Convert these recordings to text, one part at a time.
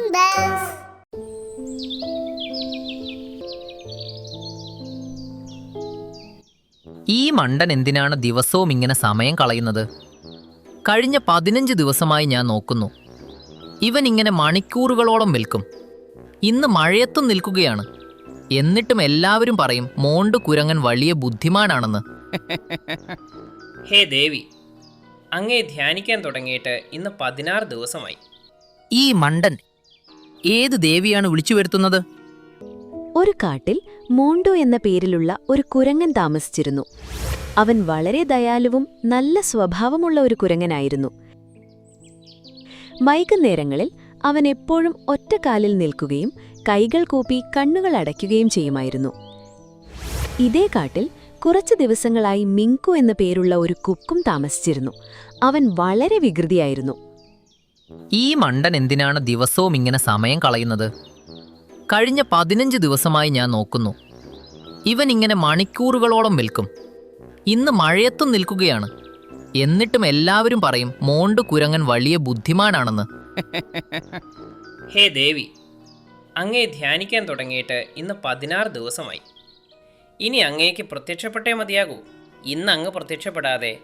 Fun Bells. ഈ മണ്ടൻ എന്തിനാണ് ദിവസവും ഇങ്ങനെ സമയം കളയുന്നത്? കഴിഞ്ഞ 15 ദിവസമായി ഞാൻ നോക്കുന്നു. ഇവൻ ഇങ്ങനെ മണിക്കൂറുകളോളം നിൽക്കും. ഇന്ന് മഴയത്തും നിൽക്കുകയാണ്. എന്നിട്ടും എല്ലാവരും പറയും മോണ്ട് കുരങ്ങൻ വലിയ ബുദ്ധിമാനാണെന്ന്. ഹേ ദേവി, അങ്ങേ ധ്യാനിക്കാൻ തുടങ്ങിയിട്ട് ഇന്ന് 16 ദിവസമായി. ഈ മണ്ടൻ ഏത് ദേവിയാണ് വിളിച്ചു വരുത്തുന്നത്? ഒരു കാട്ടിൽ മോണ്ടു എന്ന പേരിലുള്ള ഒരു കുരങ്ങൻ താമസിച്ചിരുന്നു. അവൻ വളരെ ദയാലുവും നല്ല സ്വഭാവമുള്ള ഒരു കുരങ്ങനായിരുന്നു. വൈകുന്നേരങ്ങളിൽ അവൻ എപ്പോഴും ഒറ്റക്കാലിൽ നിൽക്കുകയും കൈകൾ കൂപ്പി കണ്ണുകൾ അടയ്ക്കുകയും ചെയ്യുമായിരുന്നു. ഇതേ കാട്ടിൽ കുറച്ചു ദിവസങ്ങളായി മിങ്കു എന്ന പേരുള്ള ഒരു കുക്കും താമസിച്ചിരുന്നു. അവൻ വളരെ വികൃതിയായിരുന്നു. ഈ മണ്ടൻ എന്തിനാണ് ദിവസവും ഇങ്ങനെ സമയം കളയുന്നത്? കഴിഞ്ഞ 15 ദിവസമായി ഞാൻ നോക്കുന്നു. ഇവൻ ഇങ്ങനെ മണിക്കൂറുകളോളം നിൽക്കും. ഇന്ന് മഴയത്തും നിൽക്കുകയാണ്. എന്നിട്ടും എല്ലാവരും പറയും മോണ്ട് കുരങ്ങൻ വലിയ ബുദ്ധിമാനാണെന്ന്. ഹേ ദേവി, അങ്ങേ ധ്യാനിക്കാൻ തുടങ്ങിയിട്ട് ഇന്ന് 16 ദിവസമായി. ഇനി അങ്ങേക്ക് പ്രത്യക്ഷപ്പെട്ടേ മതിയാകൂ. ഇന്ന് അങ്ങ് പ്രത്യക്ഷപ്പെടാതെ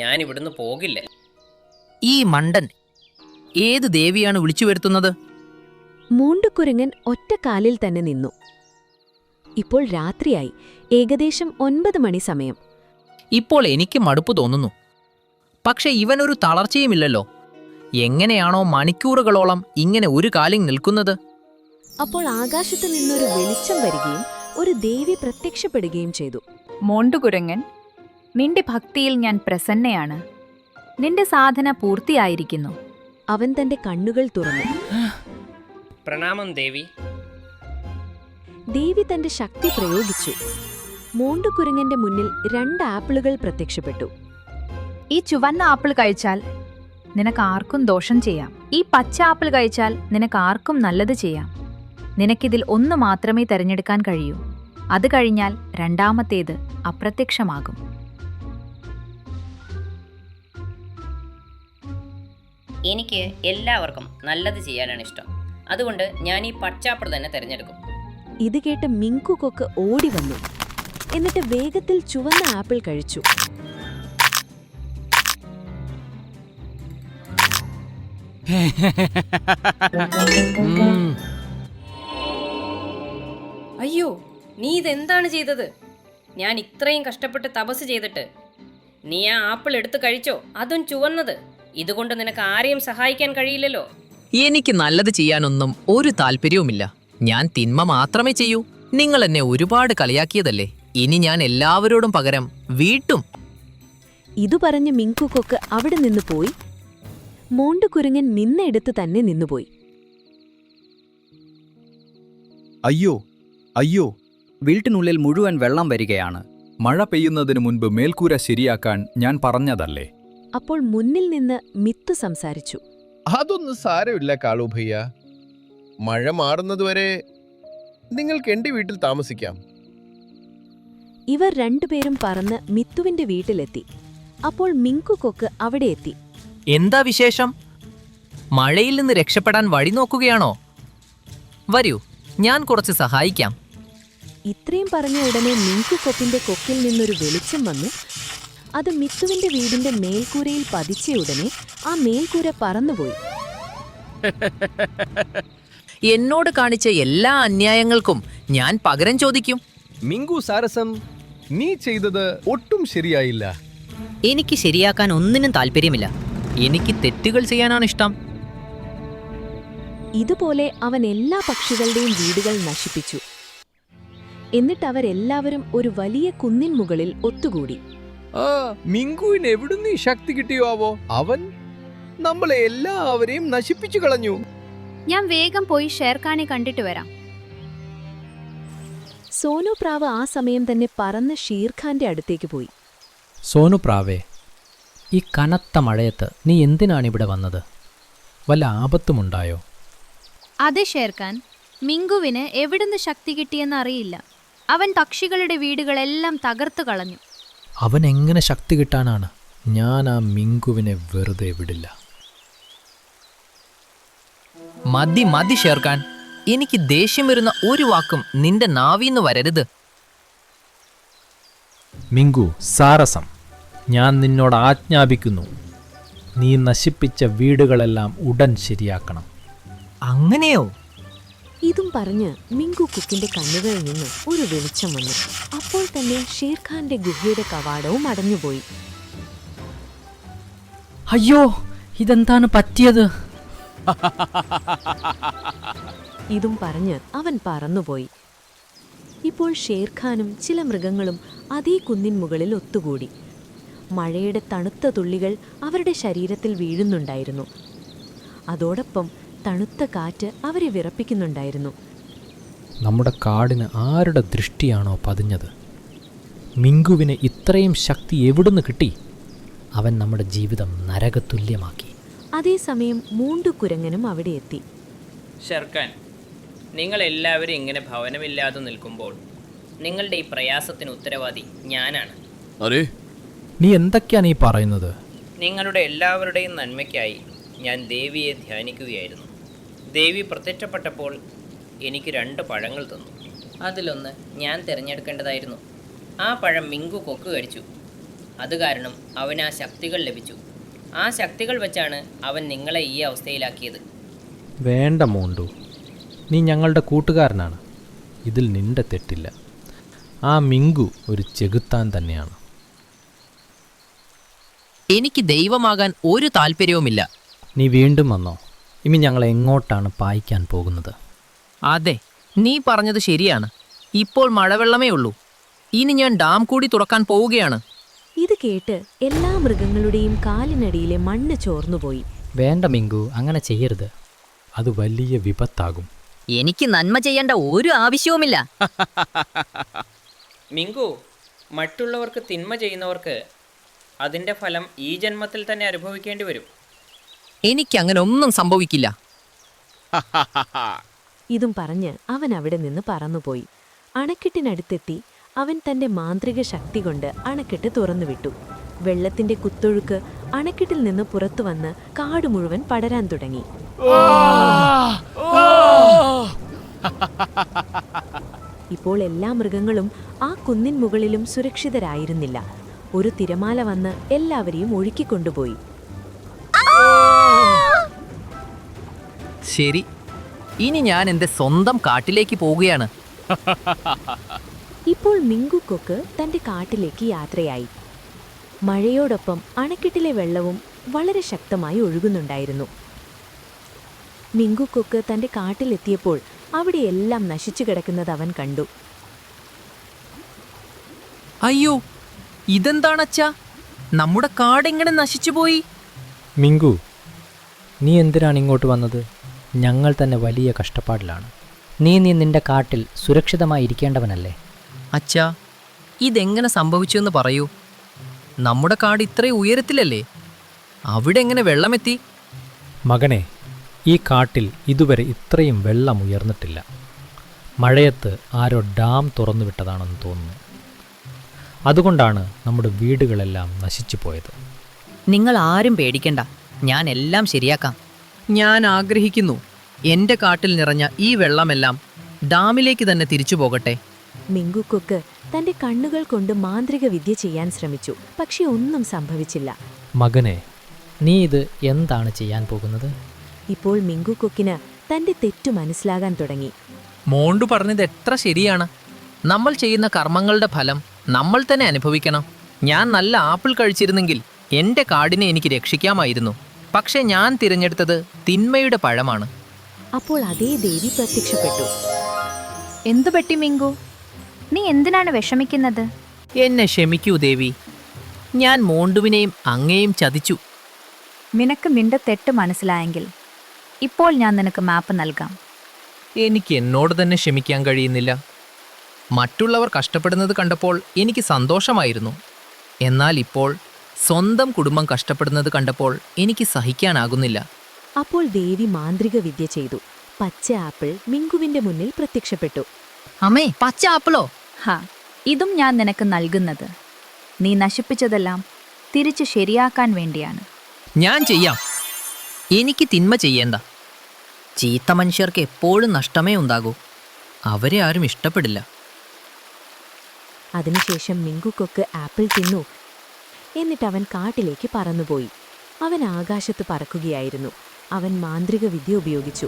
ഞാൻ ഇവിടുന്ന് പോകില്ല. ഈ മണ്ടൻ ഏത് ദേവിയാണ് വിളിച്ചു വരുത്തുന്നത്? മൂണ്ടുകുരങ്ങൻ ഒറ്റക്കാലിൽ തന്നെ നിന്നു. ഇപ്പോൾ രാത്രിയായി. ഏകദേശം 9 മണി സമയം. ഇപ്പോൾ എനിക്ക് മടുപ്പ് തോന്നുന്നു. പക്ഷെ ഇവനൊരു തളർച്ചയുമില്ലല്ലോ. എങ്ങനെയാണോ മണിക്കൂറുകളോളം ഇങ്ങനെ ഒരു കാലിൽ നിൽക്കുന്നത്? അപ്പോൾ ആകാശത്ത് നിന്നൊരു വെളിച്ചം വരികയും ഒരു ദേവി പ്രത്യക്ഷപ്പെടുകയും ചെയ്തു. മോണ്ടുകുരങ്ങൻ, നിന്റെ ഭക്തിയിൽ ഞാൻ പ്രസന്നയാണ്. നിന്റെ സാധന പൂർത്തിയായിരിക്കുന്നു. അവൻ തന്റെ കണ്ണുകൾ തുറന്നു. പ്രണാമം ദേവി. ദേവി തന്റെ ശക്തി പ്രയോഗിച്ചു. മോണ്ടുകുരങ്ങന്റെ മുന്നിൽ 2 ആപ്പിളുകൾ പ്രത്യക്ഷപ്പെട്ടു. ഈ ചുവന്ന ആപ്പിൾ കഴിച്ചാൽ നിനക്ക് ആർക്കും ദോഷം ചെയ്യാം. ഈ പച്ച ആപ്പിൾ കഴിച്ചാൽ നിനക്ക് ആർക്കും നല്ലത് ചെയ്യാം. നിനക്കിതിൽ ഒന്ന് മാത്രമേ തിരഞ്ഞെടുക്കാൻ കഴിയൂ. അത് കഴിഞ്ഞാൽ രണ്ടാമത്തേത് അപ്രത്യക്ഷമാകും. എനിക്ക് എല്ലാവർക്കും നല്ലത് ചെയ്യാനാണ് ഇഷ്ടം. അതുകൊണ്ട് ഞാൻ ഈ പച്ചാപ്പിൾ തന്നെ തിരഞ്ഞെടുക്കും. ഇത് കേട്ട് മിങ്കു കൊക്ക് ഓടി വന്നു. എന്നിട്ട് വേഗത്തിൽ ചുവന്ന ആപ്പിൾ കഴിച്ചു. അയ്യോ, നീ ഇതെന്താണ് ചെയ്തത്? ഞാൻ ഇത്രയും കഷ്ടപ്പെട്ട് തപസ് ചെയ്തിട്ട് നീ ആ ആപ്പിൾ എടുത്ത് കഴിച്ചോ? അതും ചുവന്നത്. ഇതുകൊണ്ട് നിനക്ക് ആരെയും സഹായിക്കാൻ കഴിയില്ലല്ലോ. എനിക്ക് നല്ലത് ചെയ്യാനൊന്നും ഒരു താല്പര്യവുമില്ല. ഞാൻ തിന്മ മാത്രമേ ചെയ്യൂ. നിങ്ങൾ എന്നെ ഒരുപാട് കളിയാക്കിയതല്ലേ. ഇനി ഞാൻ എല്ലാവരോടും പകരം വീട്ടും. ഇതു പറഞ്ഞ് മിങ്കു കൊക്ക് അവിടെ നിന്ന് പോയി. മോണ്ടുകുരങ്ങൻ നിന്നെടുത്ത് തന്നെ നിന്നുപോയി. അയ്യോ അയ്യോ, വീട്ടിനുള്ളിൽ മുഴുവൻ വെള്ളം വരികയാണ്. മഴ പെയ്യുന്നതിനു മുൻപ് മേൽക്കൂര ശരിയാക്കാൻ ഞാൻ പറഞ്ഞതല്ലേ? അപ്പോൾ മുന്നിൽ നിന്ന് മിത്തു സംസാരിച്ചു. അതൊന്നും സാരമില്ല കാളു ഭയ്യ. മഴ മാറുന്നതുവരെ നിങ്ങൾക്ക് എന്റെ വീട്ടിൽ താമസിക്കാം. ഇവർ രണ്ടുപേരും പറന്ന് മിത്തുവിന്റെ വീട്ടിലെത്തി. അപ്പോൾ മിങ്കു കൊക്ക് അവിടെ എത്തി. എന്താ വിശേഷം? മഴയിൽ നിന്ന് രക്ഷപ്പെടാൻ വഴി നോക്കുകയാണോ? വരൂ, ഞാൻ കുറച്ച് സഹായിക്കാം. ഇത്രയും പറഞ്ഞ ഉടനെ മിങ്കു കൊക്കിന്റെ കൊക്കിൽ നിന്നൊരു വെളിച്ചം വന്നു. അത് മിത്തുവിന്റെ വീടിന്റെ മേൽക്കൂരയിൽ പതിച്ച ഉടനെ ആ മേൽക്കൂര പറന്നുപോയി. എന്നോട് കാണിച്ച എല്ലാ അന്യായങ്ങൾക്കും ഞാൻ പകരം ചോദിക്കും. മിങ്കു സാരസം, നീ ചെയ്തത് ഒട്ടും ശരിയായില്ല. എനിക്ക് ശരിയാക്കാൻ ഒന്നിനും താല്പര്യമില്ല. എനിക്ക് തെറ്റുകൾ ചെയ്യാനാണ് ഇഷ്ടം. ഇതുപോലെ അവൻ എല്ലാ പക്ഷികളുടെയും വീടുകൾ നശിപ്പിച്ചു. എന്നിട്ട് അവരെല്ലാവരും ഒരു വലിയ കുന്നിൻ മുകളിൽ ഒത്തുകൂടി. ആ മിങ്കുവിന് എവിടുന്ന് ഈ ശക്തി കിട്ടിയോ ആവോ? അവൻ നമ്മളെ എല്ലാവരെയും നശിപ്പിച്ചു കളഞ്ഞു. ഞാൻ വേഗം പോയി ഷേർഖാനെ കണ്ടിട്ട് വരാം. സോനുപ്രാവ് ആ സമയം തന്നെ പറന്ന് ഷീർഖാന്റെ അടുത്തേക്ക് പോയി. സോനുപ്രാവേ, ഈ കനത്ത മഴയത്ത് നീ എന്തിനാണിവിടെ വന്നത്? വല്ല ആപത്തുമുണ്ടായോ? അതെ ഷേർഖാൻ, മിങ്കുവിന് എവിടുന്ന് ശക്തി കിട്ടിയെന്ന് അറിയില്ല. അവൻ പക്ഷികളുടെ വീടുകളെല്ലാം തകർത്തു കളഞ്ഞു. അവൻ എങ്ങനെ ശക്തി കിട്ടാനാണ്? ഞാൻ ആ മിങ്കുവിനെ വെറുതെ വിടില്ല. മതി മതി ഷേർഖാൻ, എനിക്ക് ദേഷ്യം വരുന്ന ഒരു വാക്കും നിന്റെ നാവീന്ന് വരരുത്. മിങ്കു, സാരസം, ഞാൻ നിന്നോട് ആജ്ഞാപിക്കുന്നു, നീ നശിപ്പിച്ച വീടുകളെല്ലാം ഉടൻ ശരിയാക്കണം. അങ്ങനെയോ? ഇതും പറഞ്ഞ് മിങ്കു കുക്കിന്റെ കണ്ണുകളിൽ നിന്ന് ഒരു വെളിച്ചം വന്നു. അപ്പോൾ തന്നെ ഷേർഖാന്റെ ഗുഹയുടെ കവാടവും അടഞ്ഞുപോയി. അയ്യോ, ഇതെന്താണ് പറ്റിയത്? ഇതും പറഞ്ഞ് അവൻ പറന്നുപോയി. ഇപ്പോൾ ഷേർഖാനും ചില മൃഗങ്ങളും അതേ കുന്നിൻ മുകളിൽ ഒത്തുകൂടി. മഴയുടെ തണുത്ത തുള്ളികൾ അവരുടെ ശരീരത്തിൽ വീഴുന്നുണ്ടായിരുന്നു. അതോടൊപ്പം തണുത്ത കാറ്റ് അവരെ വിറപ്പിക്കുന്നുണ്ടായിരുന്നു. നമ്മുടെ കാടിന് ആരുടെ ദൃഷ്ടിയാണോ പതിഞ്ഞത്? മിങ്കുവിന് ഇത്രയും ശക്തി എവിടുന്ന് കിട്ടി? അവൻ നമ്മുടെ ജീവിതം നരകതുല്യമാക്കി. അതേസമയം മൂണ്ടുകുരങ്ങനും അവിടെ എത്തി. ഷെർഖാൻ, നിങ്ങൾ എല്ലാവരും ഇങ്ങനെ ഭവനമില്ലാതെ നിൽക്കുമ്പോൾ നിങ്ങളുടെ ഈ പ്രയാസത്തിന് ഉത്തരവാദി ഞാനാണ്. അരേ, നീ എന്തൊക്കെയാണ് ഈ പറയുന്നത്? നിങ്ങളുടെ എല്ലാവരുടെയും നന്മയ്ക്കായി ഞാൻ ദേവിയെ ധ്യാനിക്കുകയായിരുന്നു. ദേവി പ്രത്യക്ഷപ്പെട്ടപ്പോൾ എനിക്ക് 2 പഴങ്ങൾ തന്നു. അതിലൊന്ന് ഞാൻ തിരഞ്ഞെടുക്കേണ്ടതായിരുന്നു. ആ പഴം മിങ്കു കൊക്ക് കഴിച്ചു. അത് കാരണം അവന് ആ ശക്തികൾ ലഭിച്ചു. ആ ശക്തികൾ വെച്ചാണ് അവൻ നിങ്ങളെ ഈ അവസ്ഥയിലാക്കിയത്. വേണ്ട മോണ്ടു, നീ ഞങ്ങളുടെ കൂട്ടുകാരനാണ്. ഇതിൽ നിന്റെ തെറ്റില്ല. ആ മിങ്കു ഒരു ചെകുത്താൻ തന്നെയാണ്. എനിക്ക് ദൈവമാകാൻ ഒരു താല്പര്യവുമില്ല. നീ വീണ്ടും വന്നോ? ഇനി ഞങ്ങൾ എങ്ങോട്ടാണ് പായിക്കാൻ പോകുന്നത്? അതെ, നീ പറഞ്ഞത് ശരിയാണ്. ഇപ്പോൾ മഴവെള്ളമേ ഉള്ളൂ. ഇനി ഞാൻ ഡാം കൂടി തുറക്കാൻ പോവുകയാണ്. ഇത് കേട്ട് എല്ലാ മൃഗങ്ങളുടെയും കാലിനടിയിലെ മണ്ണ് ചോർന്നുപോയി. വേണ്ട മിങ്കു, അങ്ങനെ ചെയ്യരുത്. അത് വലിയ വിപത്താകും. എനിക്ക് നന്മ ചെയ്യേണ്ട ഒരു ആവശ്യവുമില്ല. മിങ്കു, മറ്റുള്ളവർക്ക് തിന്മ ചെയ്യുന്നവർക്ക് അതിൻ്റെ ഫലം ഈ ജന്മത്തിൽ തന്നെ അനുഭവിക്കേണ്ടി വരും. എനിക്കങ്ങനെ ഒന്നും സംഭവിക്കില്ല. ഇതും പറഞ്ഞ് അവൻ അവിടെ നിന്ന് പറന്നുപോയി. അണക്കെട്ടിനടുത്തെത്തി അവൻ തന്റെ മാന്ത്രിക ശക്തി കൊണ്ട് അണക്കെട്ട് തുറന്നുവിട്ടു. വെള്ളത്തിന്റെ കുത്തൊഴുക്ക് അണക്കെട്ടിൽ നിന്ന് പുറത്തു വന്ന് കാട് മുഴുവൻ പടരാൻ തുടങ്ങി. ഇപ്പോൾ എല്ലാ മൃഗങ്ങളും ആ കുന്നിൻ മുകളിലും സുരക്ഷിതരായിരുന്നില്ല. ഒരു തിരമാല വന്ന് എല്ലാവരെയും ഒഴുക്കിക്കൊണ്ടുപോയി. ശരി, ഇനി ഞാൻ എൻ്റെ സ്വന്തം കാട്ടിലേക്ക് പോവുകയാണ്. ഇപ്പോൾ മിങ്കുക്കൊക്ക് തന്റെ കാട്ടിലേക്ക് യാത്രയായി. മഴയോടൊപ്പം അണക്കെട്ടിലെ വെള്ളവും വളരെ ശക്തമായി ഒഴുകുന്നുണ്ടായിരുന്നു. മിങ്കുക്കൊക്ക് തന്റെ കാട്ടിലെത്തിയപ്പോൾ അവിടെയെല്ലാം നശിച്ചു കിടക്കുന്നത് അവൻ കണ്ടു. അയ്യോ, ഇതെന്താണച്ചാ? നമ്മുടെ കാടെങ്ങനെ നശിച്ചുപോയി? മിങ്കു, നീ എന്തിനാണ് ഇങ്ങോട്ട് വന്നത്? ഞങ്ങൾ തന്നെ വലിയ കഷ്ടപ്പാടിലാണ്. നീ നിന്റെ കാട്ടിൽ സുരക്ഷിതമായി ഇരിക്കേണ്ടവനല്ലേ? അച്ഛാ, ഇതെങ്ങനെ സംഭവിച്ചുവെന്ന് പറയൂ. നമ്മുടെ കാട് ഇത്രയും ഉയരത്തിലല്ലേ? അവിടെ എങ്ങനെ വെള്ളമെത്തി? മകനെ, ഈ കാട്ടിൽ ഇതുവരെ ഇത്രയും വെള്ളം ഉയർന്നിട്ടില്ല. മഴയത്ത് ആരോ ഡാം തുറന്നു വിട്ടതാണെന്ന് തോന്നുന്നു. അതുകൊണ്ടാണ് നമ്മുടെ വീടുകളെല്ലാം നശിച്ചു പോയത്. നിങ്ങൾ ആരും പേടിക്കണ്ട, ഞാൻ എല്ലാം ശരിയാക്കാം. ഞാൻ ആഗ്രഹിക്കുന്നു എൻ്റെ കാട്ടിൽ നിറഞ്ഞ ഈ വെള്ളമെല്ലാം ഡാമിലേക്ക് തന്നെ തിരിച്ചു പോകട്ടെ. മിങ്കുക്കൊക്ക് തന്റെ കണ്ണുകൾ കൊണ്ട് മാന്ത്രിക വിദ്യ ചെയ്യാൻ ശ്രമിച്ചു. പക്ഷെ ഒന്നും സംഭവിച്ചില്ല. മകനെ, നീ ഇത് എന്താണ് ചെയ്യാൻ പോകുന്നത്? ഇപ്പോൾ മിങ്കുക്കൊക്കിന് തന്റെ തെറ്റു മനസ്സിലാകാൻ തുടങ്ങി. മോണ്ടു പറഞ്ഞത് എത്ര ശരിയാണ്. നമ്മൾ ചെയ്യുന്ന കർമ്മങ്ങളുടെ ഫലം നമ്മൾ തന്നെ അനുഭവിക്കണം. ഞാൻ നല്ല ആപ്പിൾ കഴിച്ചിരുന്നെങ്കിൽ എൻ്റെ കാടിനെ എനിക്ക് രക്ഷിക്കാമായിരുന്നു. പക്ഷെ ഞാൻ തിരഞ്ഞെടുത്തത് തിന്മയുടെ പഴമാണ്. അപ്പോൾ അതേ ദേവി പ്രത്യക്ഷപ്പെട്ടു. എന്തു പറ്റി മിങ്കു? നീ എന്തിനാണ് വിഷമിക്കുന്നത്? എന്നെ ക്ഷമിക്കൂ ദേവി. ഞാൻ മോണ്ടുവിനെയും അങ്ങയെയും ചതിച്ചു. നിനക്ക് നിന്റെ തെറ്റ് മനസ്സിലായെങ്കിൽ ഇപ്പോൾ ഞാൻ നിനക്ക് മാപ്പ് നൽകാം. എനിക്ക് എന്നോട് തന്നെ ക്ഷമിക്കാൻ കഴിയുന്നില്ല. മറ്റുള്ളവർ കഷ്ടപ്പെടുന്നത് കണ്ടപ്പോൾ എനിക്ക് സന്തോഷമായിരുന്നു. എന്നാൽ ഇപ്പോൾ സ്വന്തം കുടുംബം കഷ്ടപ്പെടുന്നത് കണ്ടപ്പോൾ എനിക്ക് സഹിക്കാനാകുന്നില്ല. അപ്പോൾ ദേവി മാന്ത്രിക വിദ്യ ചെയ്തു. പച്ച ആപ്പിൾ മിങ്കുവിന്റെ മുന്നിൽ പ്രത്യക്ഷപ്പെട്ടു. അമ്മേ, പച്ച ആപ്പിളോ? ഹാ, ഇതും ഞാൻ നിനക്ക് നൽകുന്നത് നീ നശിപ്പിച്ചതെല്ലാം തിരിച്ച് ശരിയാക്കാൻ വേണ്ടിയാണ്. ഞാൻ ചെയ്യാം. എനിക്ക് തിന്മ ചെയ്യേണ്ട. ചീത്ത മനുഷ്യർക്ക് എപ്പോഴും നഷ്ടമേ ഉണ്ടാകൂ. അവരെ ആരും ഇഷ്ടപ്പെടില്ല. അതിനുശേഷം മിങ്കുക്കൊക്ക് ആപ്പിൾ തിന്നു. എന്നിട്ട് അവൻ കാട്ടിലേക്ക് പറന്നുപോയി. അവൻ ആകാശത്ത് പറക്കുകയായിരുന്നു. അവൻ മാന്ത്രിക വിദ്യ ഉപയോഗിച്ചു.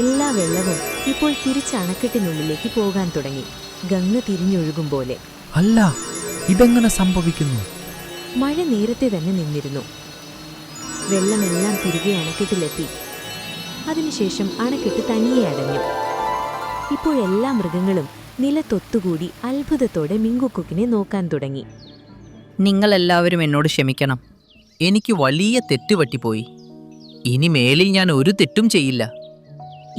എല്ലാ വെള്ളവും ഇപ്പോൾ തിരിച്ച് അണക്കെട്ടിനുള്ളിലേക്ക് പോകാൻ തുടങ്ങി, ഗംഗ തിരിഞ്ഞൊഴുകും പോലെ. അല്ല, ഇതെങ്ങനെ സംഭവിക്കുന്നു? മഴ നേരത്തെ തന്നെ നിന്നിരുന്നു. വെള്ളമെല്ലാം തിരികെ അണക്കെട്ടിലെത്തി. അതിനുശേഷം അണക്കെട്ട് തനിയെ അടഞ്ഞു. ഇപ്പോൾ എല്ലാ മൃഗങ്ങളും നിലത്തൊത്തുകൂടി അത്ഭുതത്തോടെ മിങ്കുക്കൊക്കിനെ നോക്കാൻ തുടങ്ങി. നിങ്ങളെല്ലാവരും എന്നോട് ക്ഷമിക്കണം. എനിക്ക് വലിയ തെറ്റ് പറ്റിപ്പോയി. ഇനി മേലിൽ ഞാൻ ഒരു തെറ്റും ചെയ്യില്ല.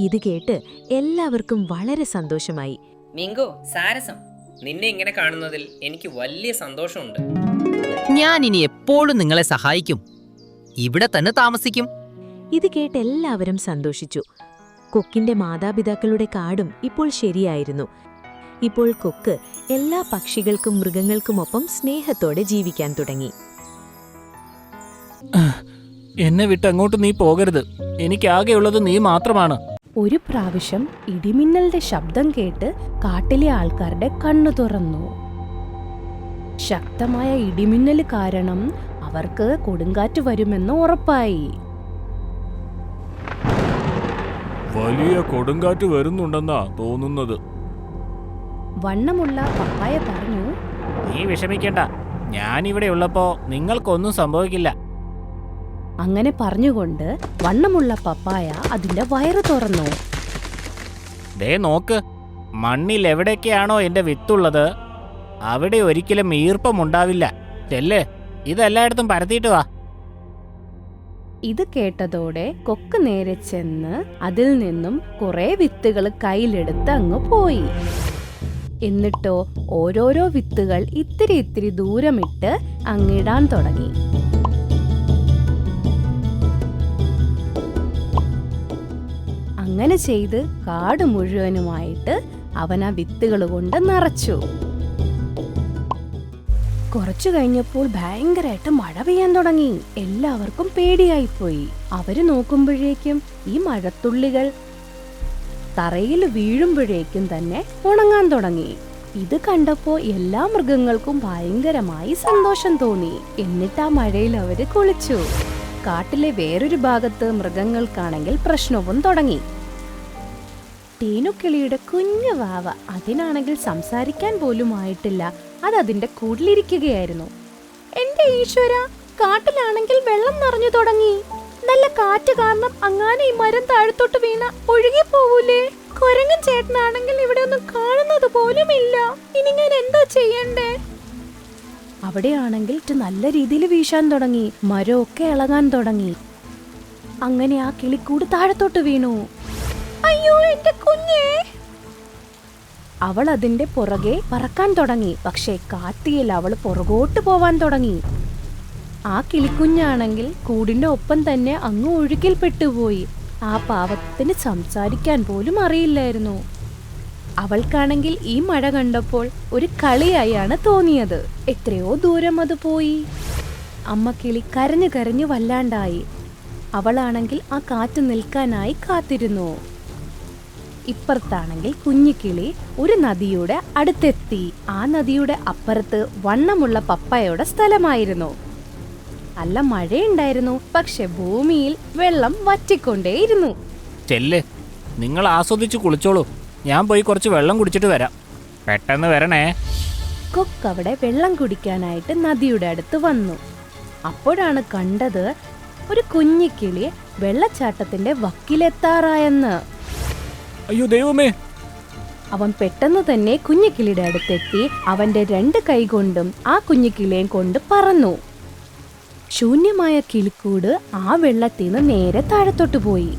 ഇത് കേട്ട് എല്ലാവർക്കും വളരെ സന്തോഷമായി. മിങ്കു, സാരസം. നിന്നെ ഇങ്ങനെ കാണുന്നതിൽ എനിക്ക് വലിയ സന്തോഷമുണ്ട്. ഞാൻ ഇനി എപ്പോഴും നിങ്ങളെ സഹായിക്കും. ഇവിടെ തന്നെ താമസിക്കും. ഇത് കേട്ട് എല്ലാവരും സന്തോഷിച്ചു. കൊക്കിന്റെ മാതാപിതാക്കളുടെ കാടും ഇപ്പോൾ ശരിയായിരുന്നു. ഇപ്പോൾ കൊക്ക് എല്ലാ പക്ഷികൾക്കും മൃഗങ്ങൾക്കുമൊപ്പം സ്നേഹത്തോടെ ജീവിക്കാൻ തുടങ്ങി. എന്നെ വിട്ട് അങ്ങോട്ട് നീ പോകരുത്. എനിക്കാകെയുള്ളത് നീ മാത്രമാണ്. ഒരു പ്രാവശ്യം ഇടിമിന്നലിന്റെ ശബ്ദം കേട്ട് കാട്ടിലെ ആൾക്കാരുടെ കണ്ണു തുറന്നു. ശക്തമായ ഇടിമിന്നൽ കാരണം അവർക്ക് കൊടുങ്കാറ്റ് വരുമെന്ന് ഉറപ്പായി. വലിയ കൊടുങ്കാറ്റ് വരുന്നുണ്ടെന്നാ തോന്നുന്നത്. വണ്ണമുള്ള പപ്പായ പറഞ്ഞു, നീ വിഷമിക്കണ്ട, ഞാനിവിടെ ഉള്ളപ്പോ നിങ്ങൾക്കൊന്നും സംഭവിക്കില്ല. അങ്ങനെ പറഞ്ഞുകൊണ്ട് വണ്ണമുള്ള പപ്പായ അതിന്റെ വയറ് തുറന്നു. ദേ നോക്ക്, മണ്ണിൽ എവിടെയൊക്കെയാണോ എന്റെ വിത്തുള്ളത് അവിടെ ഒരിക്കലും ഈർപ്പമുണ്ടാവില്ല. ചെല്ല്, ഇതെല്ലായിടത്തും പരത്തിയിട്ട് വാ. ഇത് കേട്ടതോടെ കൊക്ക് നേരെ ചെന്ന് അതിൽ നിന്നും കുറെ വിത്തുകൾ കയ്യിലെടുത്ത് അങ്ങ് പോയി. എന്നിട്ടോ ഓരോരോ വിത്തുകൾ ഇത്തിരി ഇത്തിരി ദൂരമിട്ട് അങ്ങിടാൻ തുടങ്ങി. അങ്ങനെ ചെയ്ത് കാട് മുഴുവനുമായിട്ട് അവൻ ആ വിത്തുകൾ കൊണ്ട് നിറച്ചു. കുറച്ചു കഴിഞ്ഞപ്പോൾ ഭയങ്കരമായിട്ട് മഴ പെയ്യാൻ തുടങ്ങി. എല്ലാവർക്കും പേടിയായിപ്പോയി. അവര് നോക്കുമ്പോഴേക്കും ഈ മഴത്തുള്ളികൾ തറയിൽ വീഴുമ്പോഴേക്കും തന്നെ ഉണങ്ങാൻ തുടങ്ങി. ഇത് കണ്ടപ്പോ എല്ലാ മൃഗങ്ങൾക്കും ഭയങ്കരമായി സന്തോഷം തോന്നി. എന്നിട്ട് ആ മഴയിൽ അവര് കുളിച്ചു. കാട്ടിലെ വേറൊരു ഭാഗത്ത് മൃഗങ്ങൾക്കാണെങ്കിൽ പ്രശ്നവും തുടങ്ങി. തേനുക്കിളിയുടെ കുഞ്ഞു വാവ, അതിനാണെങ്കിൽ സംസാരിക്കാൻ പോലും ആയിട്ടില്ല. അത് അതിന്റെ കൂട്ടിലിരിക്കുകയായിരുന്നു. എന്റെ ഈശ്വര, കാട്ടിലാണെങ്കിൽ വെള്ളം നിറഞ്ഞു തുടങ്ങി. നല്ല കാറ്റ് കാരണം അങ്ങാനെ ഈ മരം താഴത്തോട്ട് വീണ ഒഴുകി പോവൂലേ? കുരങ്ങൻ ചേട്ടനാണെങ്കിൽ ഇവിടെ ഒന്നും കാണുന്നത് പോലുമില്ല. ഇനി ഞാൻ എന്താ ചെയ്യണ്ടേ? അവിടെയാണെങ്കിൽ നല്ല രീതിയിൽ വീശാൻ തുടങ്ങി. മരമൊക്കെ ഇളകാൻ തുടങ്ങി. അങ്ങനെ ആ കിളിക്കൂട് താഴത്തോട്ട് വീണു. അയ്യോ എന്റെ കുഞ്ഞേ! അവൾ അതിന്റെ പുറകെ പറക്കാൻ തുടങ്ങി. പക്ഷേ കാറ്റിയിൽ അവൾ പുറകോട്ട് പോവാൻ തുടങ്ങി. ആ കിളിക്കുഞ്ഞാണെങ്കിൽ കൂടിന്റെ ഒപ്പം തന്നെ അങ്ങ് ഒഴുക്കിൽ പെട്ടുപോയി. ആ പാവത്തിന് സംസാരിക്കാൻ പോലും അറിയില്ലായിരുന്നു. അവൾക്കാണെങ്കിൽ ഈ മഴ കണ്ടപ്പോൾ ഒരു കളിയായാണ് തോന്നിയത്. എത്രയോ ദൂരം അത് പോയി. അമ്മ കിളി കരഞ്ഞു കരഞ്ഞു വല്ലാണ്ടായി. അവളാണെങ്കിൽ ആ കാറ്റ് നിൽക്കാനായി കാത്തിരുന്നു. ഇപ്പുറത്താണെങ്കിൽ കുഞ്ഞിക്കിളി ഒരു നദിയുടെ അടുത്തെത്തി. ആ നദിയുടെ അപ്പുറത്ത് വണ്ണമുള്ള പപ്പായയുടെ സ്ഥലമായിരുന്നു. നല്ല മഴയുണ്ടായിരുന്നു, പക്ഷെ ഭൂമിയിൽ വെള്ളം വറ്റിക്കൊണ്ടേയിരുന്നു. ചെല്ല്, നിങ്ങൾ ആസ്വദിച്ച് കുളിച്ചോളൂ. ഞാൻ പോയി കുറച്ച് വെള്ളം കുടിച്ചിട്ട് വരാം. പെട്ടെന്ന് വരണേ. കൊക്ക് അവിടെ വെള്ളം കുടിക്കാനായിട്ട് നദിയുടെ അടുത്ത് വന്നു. അപ്പോഴാണ് കണ്ടത് ഒരു കുഞ്ഞിക്കിളി വെള്ളച്ചാട്ടത്തിന്റെ വക്കിലെത്താറായെന്ന്. അയ്യോ ദൈവമേ! അവൻ പെട്ടെന്ന് തന്നെ കുഞ്ഞിക്കിളിയുടെ അടുത്തെത്തി അവന്റെ 2 കൈകൊണ്ടും ആ കുഞ്ഞിക്കിളിയെ കൊണ്ട് പറന്നു. ശൂന്യമായ കിളിക്കൂട് ആ വെള്ളത്തിൽ നിന്ന് നേരെ താഴത്തോട്ട് പോയി.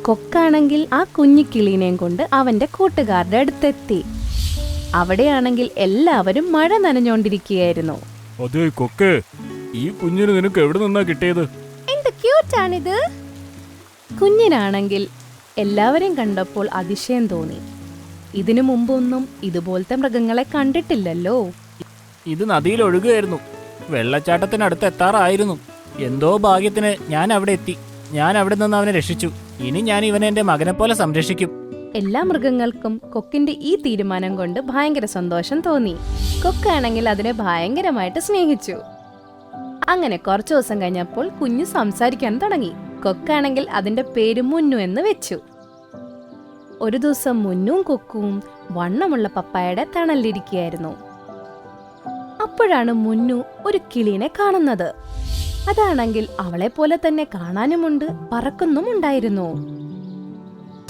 കൊക്കാണെങ്കിൽ ആ കുഞ്ഞിക്കിളീനെയും കൊണ്ട് അവന്റെ കൂട്ടുകാരുടെ അടുത്തെത്തി. അവിടെയാണെങ്കിൽ എല്ലാവരും മഴ നനഞ്ഞോണ്ടിരിക്കുകയായിരുന്നു. അതേ കൊക്ക്, ഈ കുഞ്ഞിന് നിനക്ക് എവിടെ നിന്നാ കിട്ടിയത്? എന്ത് ക്യൂട്ടാണിത്! കുഞ്ഞിനാണെങ്കിൽ എല്ലാവരെയും കണ്ടപ്പോൾ അതിശയം തോന്നി. ഇതിനു മുമ്പൊന്നും ഇതുപോലത്തെ മൃഗങ്ങളെ കണ്ടിട്ടില്ലല്ലോ. ഇത് നദിയിൽ ഒഴുകുകയായിരുന്നു. വെള്ളച്ചാട്ടത്തിനടുത്ത് എത്താറായിരുന്നു. എന്തോ ഭാഗ്യത്തിന് ഞാൻ അവിടെ എത്തി. ഞാൻ അവിടെ നിന്ന് അവനെ രക്ഷിച്ചു. ഇനി ഞാൻ ഇവനെ എന്റെ മകനെ പോലെ സംരക്ഷിക്കും. എല്ലാ മൃഗങ്ങൾക്കും കൊക്കിന്റെ ഈ തീരുമാനം കൊണ്ട് ഭയങ്കര സന്തോഷം തോന്നി. കൊക്കാണെങ്കിൽ അതിനെ ഭയങ്കരമായിട്ട് സ്നേഹിച്ചു. അങ്ങനെ കുറച്ചു ദിവസം കഴിഞ്ഞപ്പോൾ കുഞ്ഞ് സംസാരിക്കാൻ തുടങ്ങി. കൊക്കാണെങ്കിൽ അതിന്റെ പേര് മുന്നു എന്ന് വെച്ചു. ഒരു ദിവസം മുന്നും കൊക്കും വണ്ണമുള്ള പപ്പായയുടെ തണലിരിക്കുകയായിരുന്നു. അപ്പോഴാണ് മുന്നു ഒരു കിളീനെ കാണുന്നത്. അതാണെങ്കിൽ അവളെ പോലെ തന്നെ കാണാനുമുണ്ട്, പറക്കുന്നുമുണ്ടായിരുന്നു.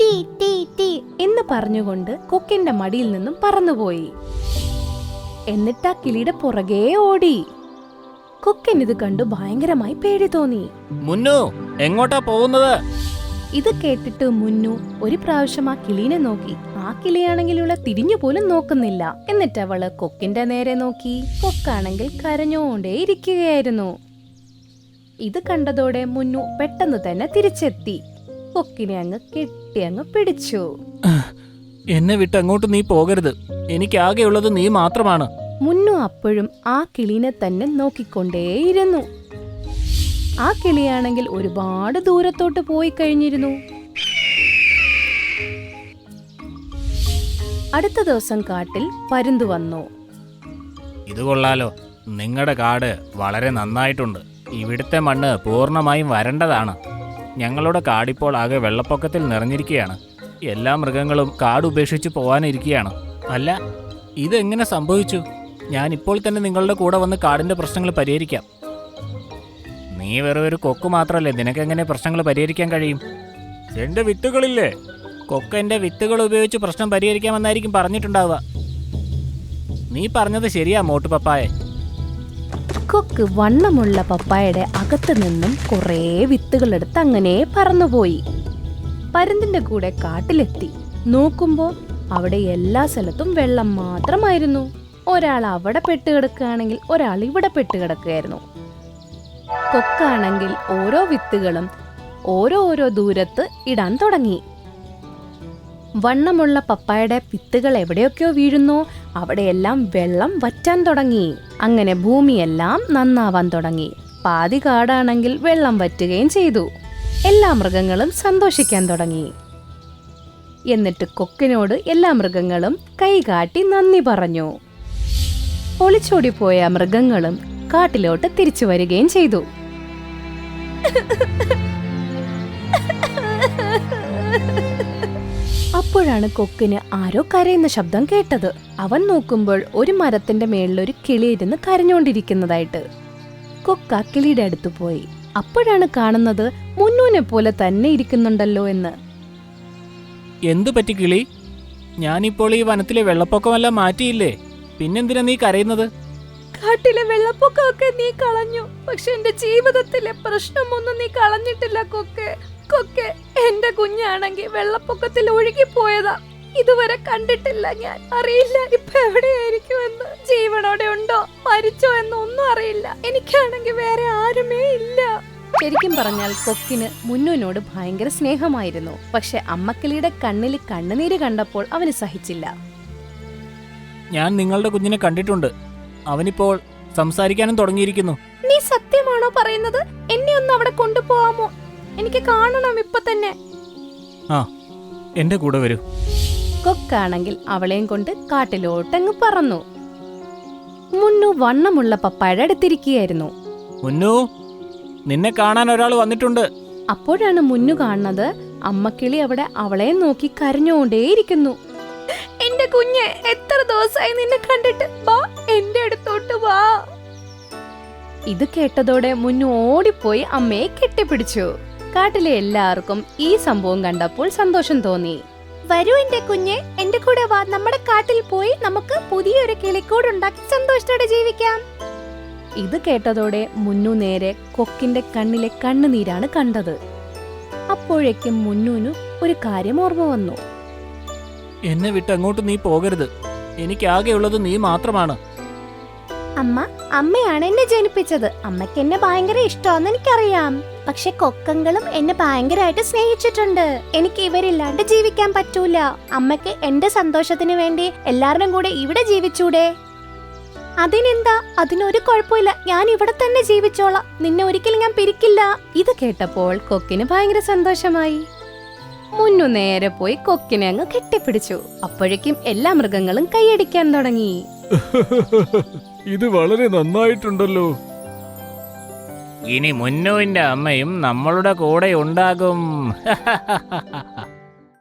ടീ ടീ ടീ എന്ന് പറഞ്ഞുകൊണ്ട് കൊക്കിന്റെ മടിയിൽ നിന്നും പറന്നുപോയി. എന്നിട്ട് ആ കിളിയുടെ പുറകെ ഓടി. കൊക്കിന് ഇത് കണ്ടു ഭയങ്കരമായി പേടി തോന്നി. മുന്നു, എങ്ങോട്ടാ പോകുന്നത്? ഇത് കേട്ടിട്ട് മുന്നു ഒരു പ്രാവശ്യം ആ കിളീനെ നോക്കി. ആ കിളിയാണെങ്കിൽ ഇവളെ തിരിഞ്ഞു പോലും നോക്കുന്നില്ല. എന്നിട്ട് അവള് കൊക്കിന്റെ നേരെ നോക്കി. കൊക്കാണെങ്കിൽ കരഞ്ഞോണ്ടേ ഇരിക്കുകയായിരുന്നു. ഇത് കണ്ടതോടെ മുന്നു പെട്ടെന്ന് തന്നെ തിരിച്ചെത്തി. കൊക്കിനെ അങ്ങ് കെട്ടി അങ്ങ് പിടിച്ചു. എന്നെ വിട്ട് അങ്ങോട്ട് നീ പോകരുത്. എനിക്കാകെയുള്ളത് നീ മാത്രമാണ്. മുന്നു അപ്പോഴും ആ കിളീനെ തന്നെ നോക്കിക്കൊണ്ടേയിരുന്നു. ആ കിളിയാണെങ്കിൽ ഒരുപാട് ദൂരത്തോട്ട് പോയി കഴിഞ്ഞിരുന്നു. അടുത്ത ദിവസം കാട്ടിൽ പരുന്ത് വന്നു. ഇത് കൊള്ളാലോ, നിങ്ങളുടെ കാട് വളരെ നന്നായിട്ടുണ്ട്. ഇവിടുത്തെ മണ്ണ് പൂർണ്ണമായും വരണ്ടതാണ്. ഞങ്ങളുടെ കാടിപ്പോൾ ആകെ വെള്ളപ്പൊക്കത്തിൽ നിറഞ്ഞിരിക്കുകയാണ്. എല്ലാ മൃഗങ്ങളും കാട് ഉപേക്ഷിച്ച് പോകാനിരിക്കുകയാണ്. അല്ല, ഇതെങ്ങനെ സംഭവിച്ചു? ഞാനിപ്പോൾ തന്നെ നിങ്ങളുടെ കൂടെ വന്ന് കാടിന്റെ പ്രശ്നങ്ങൾ പരിഹരിക്കാം. നീ വെറും ഒരു കൊക്ക് മാത്രമല്ലേ, നിനക്കെങ്ങനെ പ്രശ്നങ്ങൾ പരിഹരിക്കാൻ കഴിയും? എന്റെ വിത്തുകളില്ലേ, കൊക്ക് എന്റെ വിത്തുകൾ ഉപയോഗിച്ച് പ്രശ്നം പരിഹരിക്കാമെന്നായിരിക്കും പറഞ്ഞിട്ടുണ്ടാവുക. നീ പറഞ്ഞത് ശരിയാ മോട്ടു പപ്പായെ. കൊക്ക് വണ്ണമുള്ള പപ്പായയുടെ അകത്ത് നിന്നും കുറേ വിത്തുകളെടുത്ത് അങ്ങനെ പറന്നുപോയി. പരുന്തിന്റെ കൂടെ കാട്ടിലെത്തി. നോക്കുമ്പോ അവിടെ എല്ലാ സ്ഥലത്തും വെള്ളം മാത്രമായിരുന്നു. ഒരാൾ അവിടെ പെട്ടുകിടക്കുകയാണെങ്കിൽ ഒരാൾ ഇവിടെ പെട്ടുകിടക്കുകയായിരുന്നു. കൊക്കാണെങ്കിൽ ഓരോ വിത്തുകളും ഓരോ ദൂരത്ത് ഇടാൻ തുടങ്ങി. വണ്ണമുള്ള പപ്പായയുടെ വിത്തുകൾ എവിടെയൊക്കെയോ വീഴുന്നോ അവിടെയെല്ലാം വെള്ളം വറ്റാൻ തുടങ്ങി. അങ്ങനെ ഭൂമിയെല്ലാം നന്നാവാൻ തുടങ്ങി. പാതി കാടാണെങ്കിൽ വെള്ളം വറ്റുകയും ചെയ്തു. എല്ലാ മൃഗങ്ങളും സന്തോഷിക്കാൻ തുടങ്ങി. എന്നിട്ട് കൊക്കിനോട് എല്ലാ മൃഗങ്ങളും കൈകാട്ടി നന്ദി പറഞ്ഞു. ഒളിച്ചോടിപ്പോയ മൃഗങ്ങളും കാട്ടിലോട്ട് തിരിച്ചു വരികയും ചെയ്തു. അപ്പോഴാണ് കൊക്കിന് ആരോ കരയുന്ന ശബ്ദം കേട്ടത്. അവൻ നോക്കുമ്പോൾ ഒരു മരത്തിന്റെ മേളിലൊരു കിളി ഇരുന്ന് കരഞ്ഞോണ്ടിരിക്കുന്നതായിട്ട്. കൊക്ക കിളിയുടെ അടുത്ത് പോയി. അപ്പോഴാണ് കാണുന്നത് മുന്നൂനെ പോലെ തന്നെ ഇരിക്കുന്നുണ്ടല്ലോ എന്ന്. എന്തു പറ്റി കിളി? ഞാനിപ്പോൾ ഈ വനത്തിലെ വെള്ളപ്പൊക്കമെല്ലാം മാറ്റിയില്ലേ, പിന്നെന്തിനാ നീ കരയുന്നത്? കാട്ടിലെ വെള്ളപ്പൊക്കമൊക്കെ നീ കളഞ്ഞു, പക്ഷെ എന്റെ ജീവിതത്തിലെ പ്രശ്നമൊന്നും നീ കളഞ്ഞിട്ടില്ല കൊക്കെ. കൊക്കെ, എന്റെ കുഞ്ഞാണെങ്കിൽ വെള്ളപ്പൊക്കത്തിൽ ഒഴുകിപ്പോയതാ. ഇതുവരെ കണ്ടിട്ടില്ല ഞാൻ. അറിയില്ല ഇപ്പൊ എവിടെയായിരിക്കുമെന്ന്. ജീവനോടെ ഉണ്ടോ മരിച്ചോ എന്നൊന്നും അറിയില്ല. എനിക്കാണെങ്കിൽ വേറെ ആരുമേ ഇല്ല. ശരിക്കും പറഞ്ഞാൽ കൊക്കിന് മുന്നൂനോട് ഭയങ്കര സ്നേഹമായിരുന്നു. പക്ഷെ അമ്മക്കിളിയുടെ കണ്ണിൽ കണ്ണുനീര് കണ്ടപ്പോൾ അവന് സഹിച്ചില്ല. ഞാൻ നിങ്ങളുടെ കുഞ്ഞിനെ കണ്ടിട്ടുണ്ട്. അവനിപ്പോൾ സംസാരിക്കാനും തുടങ്ങിയിരിക്കുന്നു. നീ സത്യമാണോ പറയുന്നത്? എന്നെ ഒന്ന് അവിടെ കൊണ്ടുപോവാമോ? എനിക്ക് കാണണം ഇപ്പൊ തന്നെ. ആ, എന്റെ കൂടെ വരൂ. കൊക്കാണെങ്കിൽ അവളെയും കൊണ്ട് കാട്ടിലോട്ടങ്ങ് പറന്നു. മുന്നു വണ്ണമുള്ള പപ്പായുടെ അടുത്തിരിക്കുകയായിരുന്നു. മുന്നു, നിന്നെ കാണാൻ ഒരാൾ വന്നിട്ടുണ്ട്. അപ്പോഴാണ് മുന്നു കാണുന്നത് അമ്മക്കിളി അവിടെ അവളെ നോക്കി കരഞ്ഞുകൊണ്ടേയിരിക്കുന്നു. എന്റെ കുഞ്ഞെ, എത്ര ദിവസമായി നിന്നെ കണ്ടിട്ട്. വാ, എന്റെ അടുത്തോട്ട് വാ. ഇത് കേട്ടതോടെ മുന്നു ഓടിപ്പോയി അമ്മയെ കെട്ടിപ്പിടിച്ചു. കാട്ടിലെ എല്ലാവർക്കും ഈ സംഭവം കണ്ടപ്പോൾ സന്തോഷം തോന്നി. വരൂ എന്റെ കുഞ്ഞെ, എന്റെ കൂടെ വാ. നമ്മുടെ കാട്ടിൽ പോയി നമുക്ക് പുതിയൊരു കിളിക്കൂടുണ്ടാക്കി സന്തോഷത്തോടെ ജീവിക്കാം. ഇത് കേട്ടതോടെ മുന്നു നേരെ കൊക്കിന്റെ കണ്ണിലെ കണ്ണുനീരാണ് കണ്ടത്. അപ്പോഴേക്കും മുന്നുവിന് ഒരു കാര്യം ഓർമ്മ വന്നു. എന്നെ വിട്ട് അങ്ങോട്ട് നീ പോകരുത്. എനിക്കാകെയുള്ളത് നീ മാത്രമാണ്. അമ്മയാണ് എന്നെ ജനിപ്പിച്ചത്. അമ്മയ്ക്ക് എന്നെ ഭയങ്കര ഇഷ്ടമാണെന്ന് എനിക്കറിയാം. പക്ഷെ കൊക്കങ്ങളും എന്നെ ഭയങ്കരമായിട്ട് സ്നേഹിച്ചിട്ടുണ്ട്. എനിക്ക് ഇവരില്ലാണ്ട് ജീവിക്കാൻ പറ്റൂല. അമ്മയ്ക്ക് എന്റെ സന്തോഷത്തിന് വേണ്ടി എല്ലാവരും കൂടെ ഇവിടെ ജീവിച്ചൂടെ? അതിനെന്താ, അതിനൊരു കുഴപ്പമില്ല, ഞാൻ ഇവിടെ തന്നെ ജീവിച്ചോളാം, നിന്നെ ഒരിക്കലും ഞാൻ പിരിക്കില്ല. ഇത് കേട്ടപ്പോൾ കൊക്കിന് ഭയങ്കര സന്തോഷമായി. മുന്നു നേരെ പോയി കൊക്കിനെ അങ്ങ് കെട്ടിപ്പിടിച്ചു. അപ്പോഴേക്കും എല്ലാ മൃഗങ്ങളും കൈയടിക്കാൻ തുടങ്ങി. ഇത് വളരെ നന്നായിട്ടുണ്ടല്ലോ. ഇനി മുന്നുവിന്റെ അമ്മയും നമ്മളുടെ കൂടെ ഉണ്ടാകും.